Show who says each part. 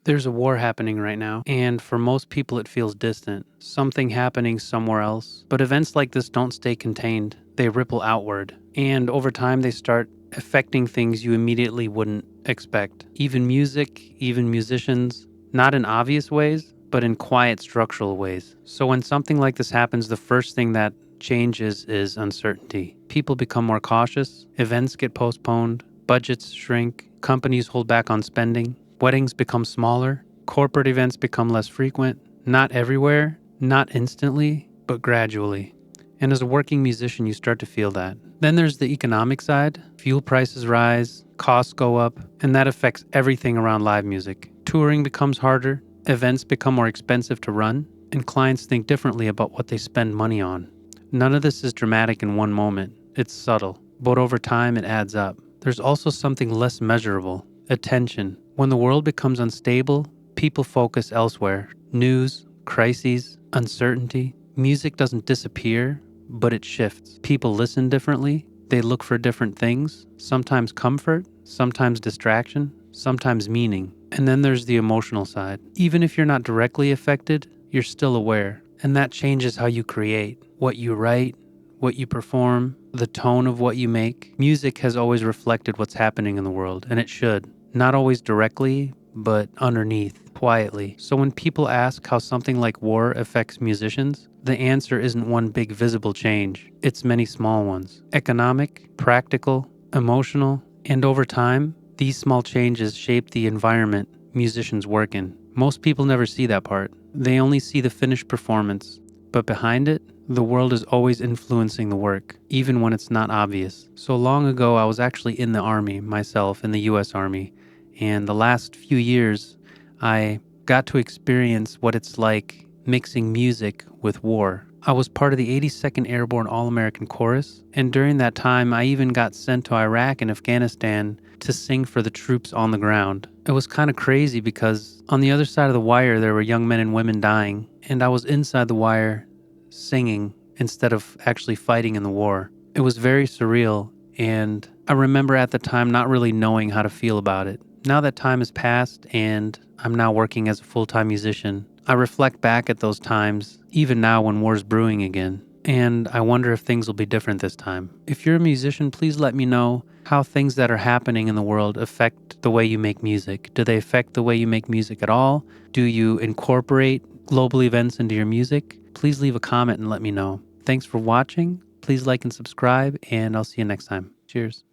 Speaker 1: There's a war happening right now, and for most people it feels distant, something happening somewhere else. But events like this don't stay contained, they ripple outward, and over time they start affecting things you immediately wouldn't expect. Even music, even musicians, not in obvious ways, but in quiet structural ways. So when something like this happens, the first thing that changes is uncertainty. People become more cautious, events get postponed, budgets shrink, companies hold back on spending. Weddings become smaller, corporate events become less frequent, not everywhere, not instantly, but gradually. And as a working musician, you start to feel that. Then there's the economic side. Fuel prices rise, costs go up, and that affects everything around live music. Touring becomes harder, events become more expensive to run, and clients think differently about what they spend money on. None of this is dramatic in one moment. It's subtle, but over time it adds up. There's also something less measurable: attention. When the world becomes unstable, people focus elsewhere. News, crises, uncertainty. Music doesn't disappear, but it shifts. People listen differently. They look for different things, sometimes comfort, sometimes distraction, sometimes meaning. And then there's the emotional side. Even if you're not directly affected, you're still aware. And that changes how you create, what you write, what you perform, the tone of what you make. Music has always reflected what's happening in the world, and it should. Not always directly, but underneath, quietly. So when people ask how something like war affects musicians, the answer isn't one big visible change. It's many small ones. Economic, practical, emotional, and over time, these small changes shape the environment musicians work in. Most people never see that part. They only see the finished performance. But behind it, the world is always influencing the work, even when it's not obvious. So long ago, I was actually in the Army myself, in the US Army. And the last few years, I got to experience what it's like mixing music with war. I was part of the 82nd Airborne All-American Chorus, and during that time, I even got sent to Iraq and Afghanistan to sing for the troops on the ground. It was kind of crazy because on the other side of the wire, there were young men and women dying, and I was inside the wire singing instead of actually fighting in the war. It was very surreal, and I remember at the time not really knowing how to feel about it. Now that time has passed and I'm now working as a full-time musician, I reflect back at those times, even now when war's brewing again, and I wonder if things will be different this time. If you're a musician, please let me know how things that are happening in the world affect the way you make music. Do they affect the way you make music at all? Do you incorporate global events into your music? Please leave a comment and let me know. Thanks for watching. Please like and subscribe, and I'll see you next time. Cheers.